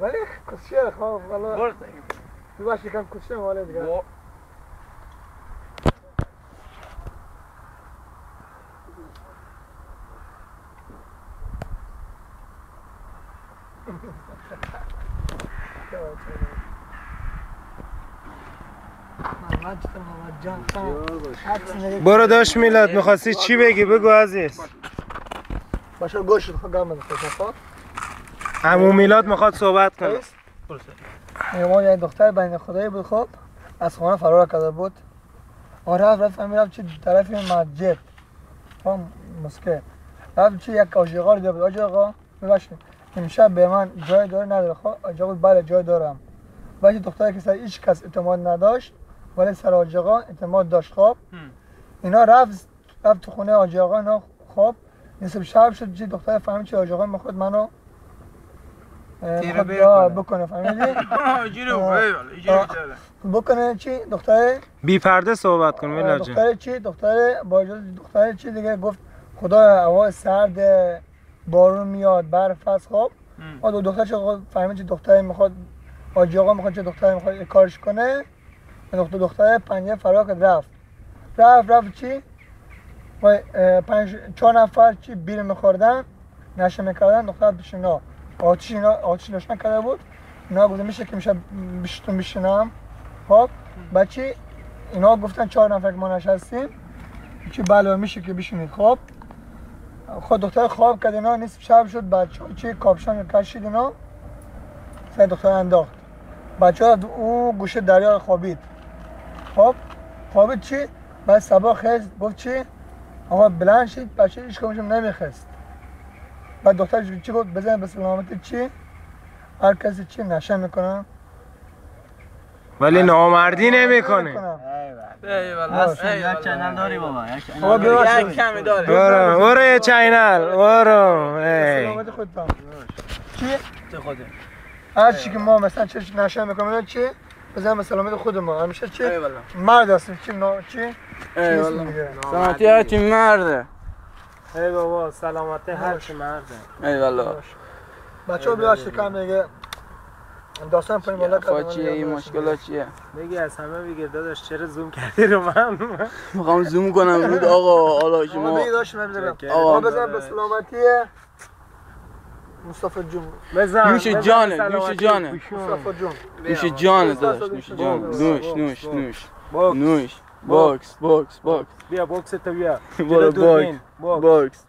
ولی کسیه خواه والا برد تو باش یکم کسیه والا دیگه برو داش میلاد میخواستی چی بگی بگو عزیز. باشه گوش گام بده خب عمو میلاد میخواد صحبت کنه. ما یه دختر بین خدایی بود خب از خانه فرار کرده بود. رفت میرفت چه طرف مسجد هم مسکه رفت چه یک آجاقا رو دید. آجاقا ببخشید امشب به من جای داره نداره خب آجاقا بله جای دارم. ولی دختری که سر هیچ کس اعتماد نداشت ولی سر آجاقا اعتماد داشت خب اینا رفت تو خونه آجاقا اینا خب نصف شب شد چه دختر فهمید چه آجاقا میخواد منو بکنه فهمیدی؟ بکنه چی دختر بی پرده صحبت کن میلاد جان. دختر چی دختر چی دیگه گفت خدا هوا سرد بارون میاد برف هست خب دختر چه فهمید چه دختر میخواد آجی آقا میخواد چه دختر میخواد کارش کنه دختر پنجه فرار کرد رفت چی چهار نفر چی بیل میخوردن نشه میکردن دختر پیش اینا آتیش روشن کرده بود اینا گفتن میشه که میشه بیشتون بشینم خب بچه اینا گفتن 4 نفر که ما نشستیم چی بله میشه که بشینید خب خود دختر خواب کرد اینا نصف شب شد بچه ها چی کاپشن کشید اینا سر دختر انداخت بچه ها او گوشه دریا خوابید خب خوابید چی بعد صبح خیز گفت چی آقا بلند شید بچه هیچ کمشون نمیخست بعد دختر چی گفت بزن به سلامتی چی هر کسی چی نشه میکنه ولی نامردی نمیکنه. یک چینل داری بابا یک کمی داری برو یه چینل برو سلامتی خودتان چی؟ خودت هر چی که ما مثلا چه نشه میکنه چی؟ بزن به سلامتی خود ما همیشه چی؟ مرد هستیم چی؟ سلامتی هرچی مرده ای بابا سلامتی هرچی مرده ایوالله بچه ها بیار شکم دیگه داستان پایین بالا کرده چیه این مشکلات چیه؟ بگی از همه بگیر داداش چرا زوم کردی رو من؟ میخوام زوم کنم بود آقا حالا شما بگی داشت من آقا بزن به سلامتی مصطفی جون نوش جانه مصطفی جون نوش جانه داداش نوش جانه نوش باکس بیا باکس تو بیا برو باکس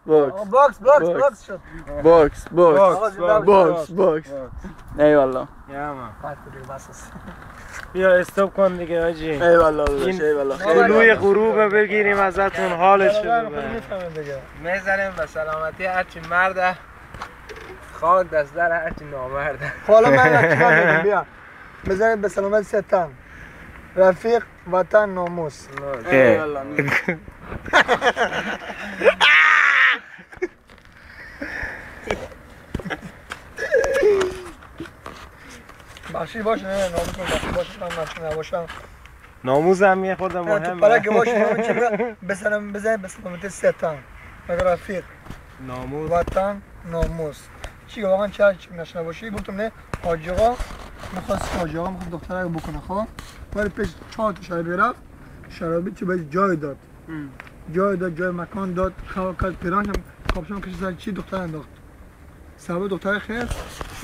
ایوالله بیا استاپ کن دیگه آجی ایوالله ایوالله خیلی غروب بگیریم ازتون حالش رو میزنیم به سلامتی هرچی مرده خاک دست در هرچی نامرده حالا من چیکار میگم بیا بزنید به سلامتی ستن رفیق وطن ناموس بخشی باشه نه ناموس باشه من مشکل نباشم ناموزم یه خود مهمه برای که باشه بزنید به سلامتی ستن رفیق ناموس وطن ناموس چی واقعا چه نشنه باشی گفتم نه حاجی آقا می‌خواست حاجی آقا می‌خواد دختره بکنه خب ولی پیش 4 تا شرایط رفت شرایط چه به جای داد جای مکان داد کرد پیران هم کاپشن کشید سر چی دختر انداخت سبب دختر خیر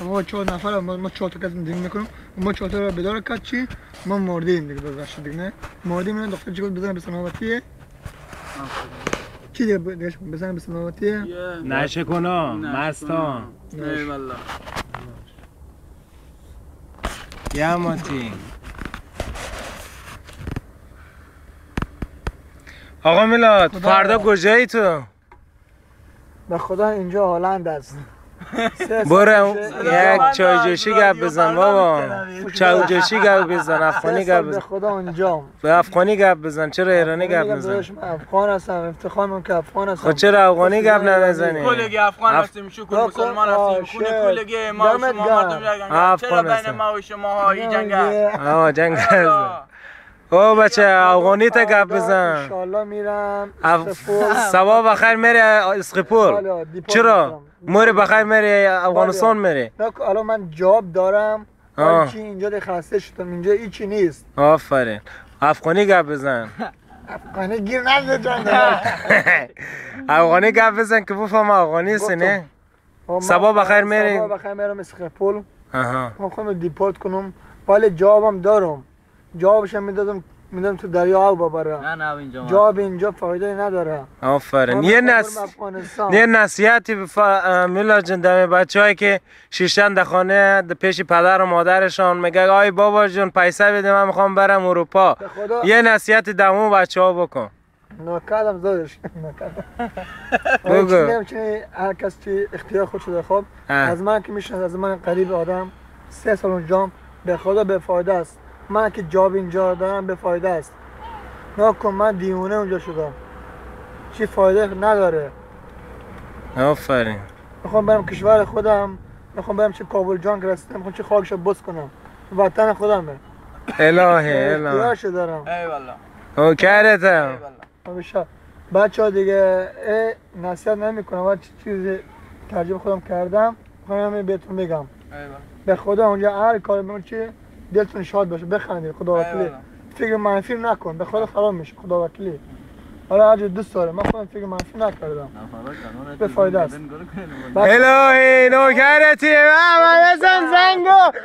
ما 4 نفر ما 4 تا کس دیگه میکنیم ما 4 تا رو بیدار کرد چی ما مردیم دیگه ببخشید دیگه نه مردیم نه دختر چیکار بزنه به سلامتی چی دیگه بزنه به سلامتی نشه کنا مستان ایوالله یا ماتی آقا میلاد فردا کجایی تو؟ به خدا اینجا هلند است برو یک چای جوشی گپ بزن بابا چای جوشی گپ بزن افغانی گپ بزن به خدا اونجام به افغانی گپ بزن چرا ایرانی گپ بزن افغان هستم افتخار میکنم که افغان هستم خب چرا افغانی گپ نمیزنی کلگی افغان هستیم شکر مسلمان هستیم خونه کلگی ما و شما مردم یگانه چرا بین ما و شما ها این جنگ است جنگ است او بچه افغانی تا گپ بزن انشالله میرم سبا بخیر میره اسقپور چرا موری بخیر میری افغانستان میری. نه الان من جاب دارم. چی اینجا ده خسته شدم، اینجا هیچی نیست. آفرین. افغانی گپ بزن. افغانی گیر نده جان. افغانی گپ بزن که بفهم افغانی است نه. صبح بخیر میری. صبح بخیر میرم اسخپول. آها. میخوام دیپورت کنم. ولی جابم دارم. جابش میدادم تو دریا آب ببرم. نه اینجا. جاب اینجا فایده نداره. آفرین. یه نصیحتی میلا جان دم بچه‌ای که شیشتن در خانه پیش پدر و مادرشان میگه آی بابا جون پیسه بده من میخوام برم اروپا. یه نصیحتی دمو بچه‌ها بکن. نکردم زادش. بگو. هر کس چی اختیار خود شده خب. از من که میشناسه از من قریب آدم 3 سال اونجام به خدا به فایده است. من که جاب اینجا دارم به فایده است. نکن من دیونه اونجا شدم. چی فایده نداره. آفرین. میخوام برم کشور خودم. میخوام برم چه کابل جان رسیدم. میخوام چه خاکشو بوس کنم. وطن خودمه. الهی اختیارش دارم. ای والله. او کردم. همیشه بچه‌ها دیگه نصیحت نمی‌کنم. ولی چیزی ترجمه خودم کردم. میخوام بهتون بگم. به خدا اونجا هر کاری می‌کنی چی دلتون شاد باشه بخندید خدا وکیلی. فکر منفی نکن به خدا خراب میشه خدا وکیلی. حالا هر دوست داره من خودم فکر منفی نکردم. به فایده است. الهی نوکرتی بابا بزن زنگو.